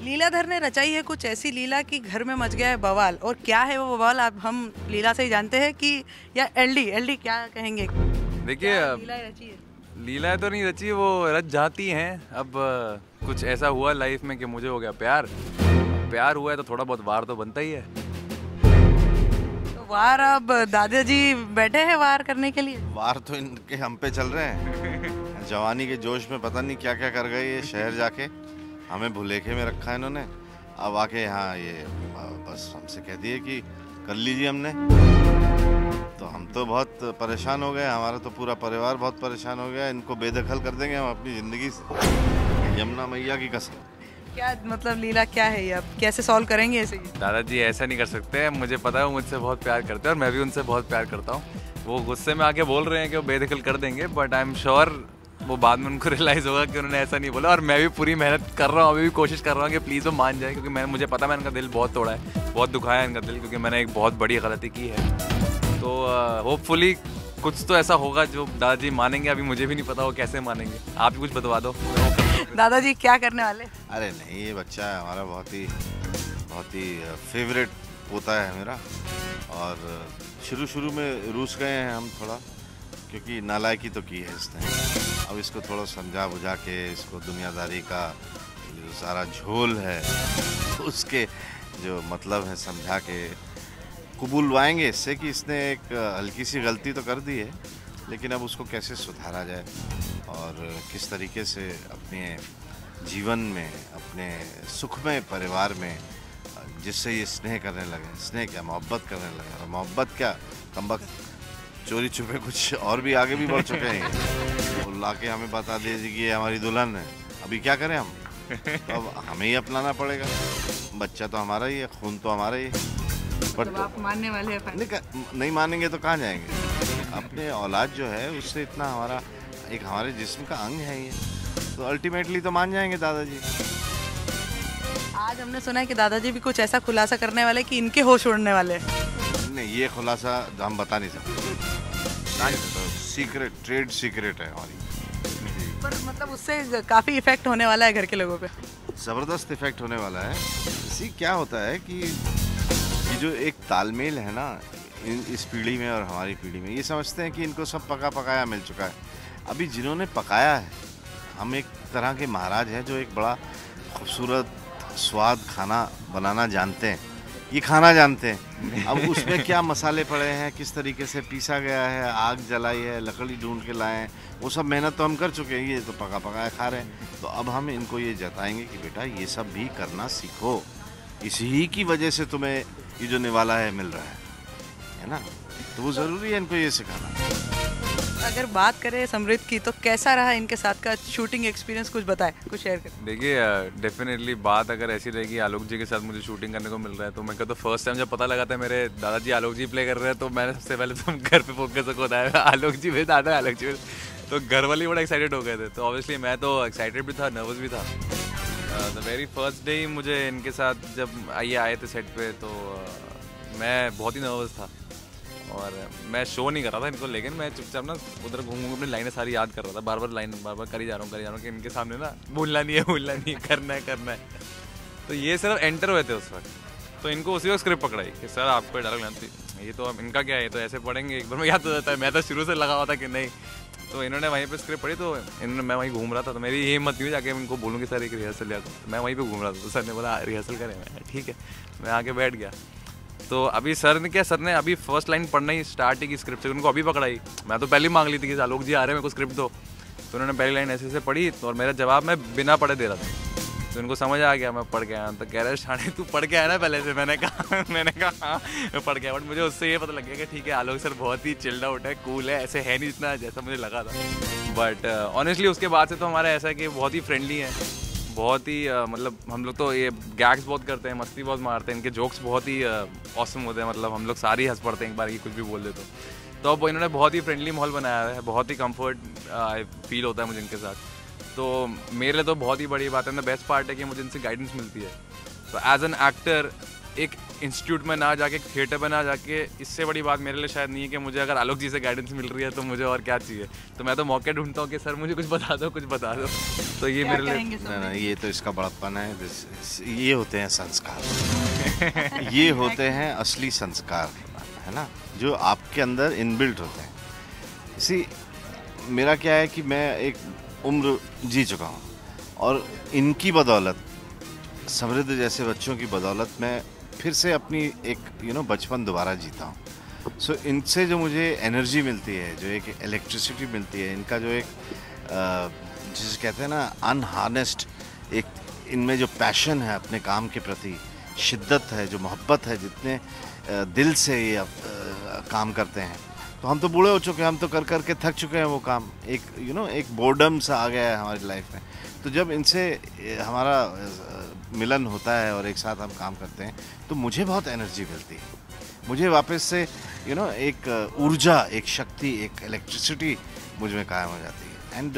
लीलाधर ने रचाई है कुछ ऐसी लीला कि घर में मच गया है बवाल। और क्या है वो बवाल, आप हम लीला से ही जानते हैं कि या एलडी क्या कहेंगे? देखिए, लीला रची है? लीला तो नहीं रची, वो रच जाती हैं। अब कुछ ऐसा हुआ लाइफ में कि मुझे हो गया प्यार। प्यार हुआ है तो थोड़ा बहुत वार तो बनता ही है। तो वार अब दादाजी बैठे हैं वार करने के लिए? वार तो इनके हम पे चल रहे हैं। जवानी के जोश में पता नहीं क्या क्या कर गए ये शहर जाके, हमें भुलेखे में रखा है इन्होंने। अब आके यहाँ ये बस हमसे कह दिए कि कर लीजिए हमने, तो हम तो बहुत परेशान हो गए। हमारा तो पूरा परिवार बहुत परेशान हो गया। इनको बेदखल कर देंगे हम अपनी ज़िंदगी से, यमुना मैया की कसम। क्या मतलब लीला क्या है ये, अब कैसे सॉल्व करेंगे ऐसे? दादाजी ऐसा नहीं कर सकते। मुझे पता है वो मुझसे बहुत प्यार करते हैं और मैं भी उनसे बहुत प्यार करता हूँ। वो गुस्से में आके बोल रहे हैं कि वो बेदखल कर देंगे, बट आई एम श्योर वो बाद में उनको रियलाइज़ होगा कि उन्होंने ऐसा नहीं बोला। और मैं भी पूरी मेहनत कर रहा हूँ, अभी भी कोशिश कर रहा हूँ कि प्लीज़ वो मान जाए, क्योंकि मुझे पता है मैंने इनका दिल बहुत तोड़ा है, बहुत दुखाया है इनका दिल, क्योंकि मैंने एक बहुत बड़ी गलती की है। तो होपफुली कुछ तो ऐसा होगा जो दादाजी मानेंगे। अभी मुझे भी नहीं पता वो कैसे मानेंगे, आप ही कुछ बतवा दो। दादाजी क्या करने वाले? अरे नहीं, ये बच्चा है हमारा, बहुत ही फेवरेट पोता है मेरा। और शुरू में रूस गए हैं हम थोड़ा, क्योंकि नालायकी तो की है इसने। अब इसको थोड़ा समझा बुझा के, इसको दुनियादारी का जो सारा झोल है उसके जो मतलब है समझा के कबूलवाएंगे इससे कि इसने एक हल्की सी गलती तो कर दी है, लेकिन अब उसको कैसे सुधारा जाए और किस तरीके से अपने जीवन में, अपने सुखमय परिवार में, जिससे ये स्नेह करने लगे, स्नेह क्या मोहब्बत करने लगे। और मोहब्बत क्या, कमबख्त चोरी छुपे कुछ और भी आगे भी बढ़ चुके हैं। तो ला के हमें बता दीजिए कि ये हमारी दुल्हन है, अभी क्या करें हम? तो अब हमें ही अपनाना पड़ेगा। बच्चा तो हमारा ही है, खून तो हमारा ही है। तो आप मानने वाले हैं? नहीं मानेंगे तो कहाँ जाएंगे? अपने औलाद जो है उससे इतना हमारा एक हमारे जिस्म का अंग है ये, तो अल्टीमेटली तो मान जाएंगे दादाजी। आज हमने सुना है कि दादाजी भी कुछ ऐसा खुलासा करने वाले कि इनके होश उड़ने वाले हैं। नहीं, ये खुलासा हम बता नहीं सकते, तो सीक्रेट, ट्रेड सीक्रेट है हमारी। पर मतलब उससे काफ़ी इफेक्ट होने वाला है घर के लोगों पे। ज़बरदस्त इफेक्ट होने वाला है। इसी क्या होता है कि ये जो एक तालमेल है ना इस पीढ़ी में और हमारी पीढ़ी में, ये समझते हैं कि इनको सब पका पकाया मिल चुका है। अभी जिन्होंने पकाया है, हम एक तरह के महाराज हैं जो एक बड़ा खूबसूरत स्वाद खाना बनाना जानते हैं, ये खाना जानते हैं। अब उसमें क्या मसाले पड़े हैं, किस तरीके से पीसा गया है, आग जलाई है, लकड़ी ढूंढ के लाए हैं, वो सब मेहनत तो हम कर चुके हैं। ये तो पका पकाया खा रहे हैं। तो अब हम इनको ये जताएंगे कि बेटा ये सब भी करना सीखो, इसी की वजह से तुम्हें ये जो निवाला है मिल रहा है ना। तो वो ज़रूरी है इनको ये सिखाना। अगर बात करें समृद्ध की, तो कैसा रहा इनके साथ का शूटिंग एक्सपीरियंस, कुछ बताएं, कुछ शेयर करें। देखिए, डेफिनेटली बात अगर ऐसी रहेगी, आलोक जी के साथ मुझे शूटिंग करने को मिल रहा है, तो मैं कहता फर्स्ट टाइम जब पता लगा था मेरे दादाजी आलोक जी प्ले कर रहे हैं, तो मैंने सबसे पहले तो घर पे फोकस को बताया आलोक जी मेरे दादा, आलोक जी। तो घर वाले बड़ा एक्साइटेड हो गए थे। तो ऑब्वियसली मैं तो एक्साइटेड भी था, नर्वस भी था। द वेरी फर्स्ट डे ही मुझे इनके साथ जब ये आए थे सेट पे, तो मैं बहुत ही नर्वस था और मैं शो नहीं कर रहा था इनको, लेकिन मैं चुपचाप ना उधर घूम अपनी लाइनें सारी याद कर रहा था। बार बार कर ही जा रहा हूँ कि इनके सामने ना भूलना नहीं है, करना है। तो ये सिर्फ एंटर हुए थे उस वक्त, तो इनको उसी वक्त स्क्रिप्ट पकड़ाई कि सर आपको डायलॉग लेना, ये तो अब इनका क्या है, ये तो ऐसे पढ़ेंगे, एक बार में याद हो जाता है। मैं तो शुरू से लगा हुआ था कि नहीं, तो इन्होंने वहीं पे स्क्रिप्ट पढ़ी, तो इन्होंने, मैं वहीं घूम रहा था, तो मेरी ये हिम्मत नहीं हुई जाके इनको बोलूँ कि सर एक रिहर्सल या तो मैं वहीं पे घूम रहा था। तो सर ने बोला रिहर्सल करें, मैं ठीक है, मैं आके बैठ गया। तो अभी सर ने अभी फर्स्ट लाइन पढ़ना ही स्टार्ट ही की स्क्रिप्ट से, उनको अभी पकड़ाई। मैं तो पहले ही मांग ली थी कि आलोक जी आ रहे हैं, मेरे को स्क्रिप्ट दो। तो उन्होंने पहली लाइन ऐसे ऐसे पढ़ी और मेरा जवाब मैं बिना पढ़े दे रहा था। तो उनको समझ आ गया मैं पढ़ के आया। तो कह रहे शाने तू पढ़ के आया ना पहले से? मैंने कहा हाँ मैं पढ़ के आया। बट मुझे उससे ये पता लग गया कि ठीक है, आलोक सर बहुत ही चिल्ड आउट है, कूल है, ऐसे है नहीं जितना जैसा मुझे लगा था। बट ऑनेस्टली उसके बाद से तो हमारा ऐसा है कि बहुत ही फ्रेंडली है, बहुत ही मतलब हम लोग तो ये गैग्स बहुत करते हैं, मस्ती बहुत मारते हैं, इनके जोक्स बहुत ही ऑसम होते हैं। मतलब हम लोग सारे हंस पड़ते हैं एक बार, ये कुछ भी बोल दे तो अब इन्होंने बहुत ही फ्रेंडली माहौल बनाया है, बहुत ही कंफर्ट फील होता है मुझे इनके साथ। तो मेरे लिए तो बहुत ही बड़ी बात है ना, बेस्ट पार्ट है कि मुझे इनसे गाइडेंस मिलती है। तो एज एन एक्टर एक इंस्टीट्यूट में ना जाके, थिएटर में ना जाके, इससे बड़ी बात मेरे लिए शायद नहीं है कि मुझे अगर आलोक जी से गाइडेंस मिल रही है तो मुझे और क्या चाहिए। तो मैं तो मौके ढूंढता हूँ कि सर मुझे कुछ बता दो, कुछ बता दो। तो ये क्या मेरे लिए करेंगे सर? नहीं, ये तो इसका बड़प्पन है। ये होते हैं संस्कार। ये होते हैं असली संस्कार, है ना, जो आपके अंदर इनबिल्ट होते हैं। इसी मेरा क्या है कि मैं एक उम्र जी चुका हूँ और इनकी बदौलत, समृद्ध जैसे बच्चों की बदौलत मैं फिर से अपनी एक बचपन दोबारा जीता हूँ। सो इनसे जो मुझे एनर्जी मिलती है, जो एक इलेक्ट्रिसिटी मिलती है, इनका जो एक जिसे कहते हैं ना अनहार्नेस्ड, एक इनमें जो पैशन है अपने काम के प्रति, शिद्दत है, जो मोहब्बत है, जितने दिल से ये काम करते हैं। तो हम तो बूढ़े हो चुके हैं, हम तो कर कर के थक चुके हैं वो काम। एक एक बोर्डम सा आ गया है हमारी लाइफ में। तो जब इनसे हमारा मिलन होता है और एक साथ हम काम करते हैं तो मुझे बहुत एनर्जी मिलती है। मुझे वापस से एक ऊर्जा, एक शक्ति, एक इलेक्ट्रिसिटी मुझ में कायम हो जाती है। एंड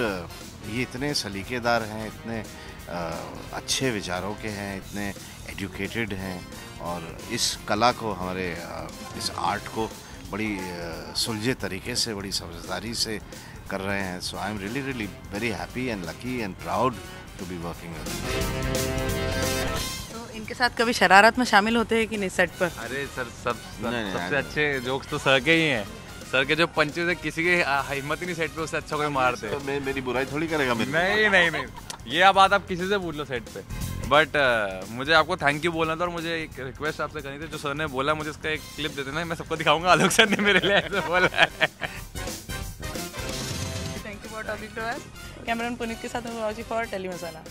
ये इतने सलीकेदार हैं, इतने अच्छे विचारों के हैं, इतने एजुकेटेड हैं और इस कला को, हमारे इस आर्ट को बड़ी सुलझे तरीके से, बड़ी समझदारी से कर रहे हैं। So I am really really very happy and lucky and proud to be working with. तो इनके साथ कभी शरारत में शामिल होते हैं कि नहीं सेट पर? अरे सर, नहीं, सबसे अच्छे जोक्स तो सर के ही हैं। सर के जो पंचेस है, किसी की हिम्मत ही नहीं सेट पे उससे अच्छा कोई मारते। तो मेरी बुराई थोड़ी करेगा मेरी। नहीं, ये बात आप किसी से पूछ लो सेट पे। बट मुझे आपको थैंक यू बोलना था और मुझे एक रिक्वेस्ट आपसे करनी थी। जो सर ने बोला मुझे इसका एक क्लिप दे देना, मैं सबको दिखाऊंगा आलोक सर ने मेरे लिए ऐसे बोला है। Thank you for talking to us. Cameraman Puneet के साथ मैं राजी फॉर टेली मसाला।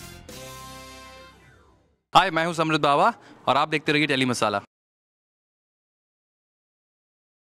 हाय, मैं हूँ समृद्ध बाबा और आप देखते रहिए टेली मसाला।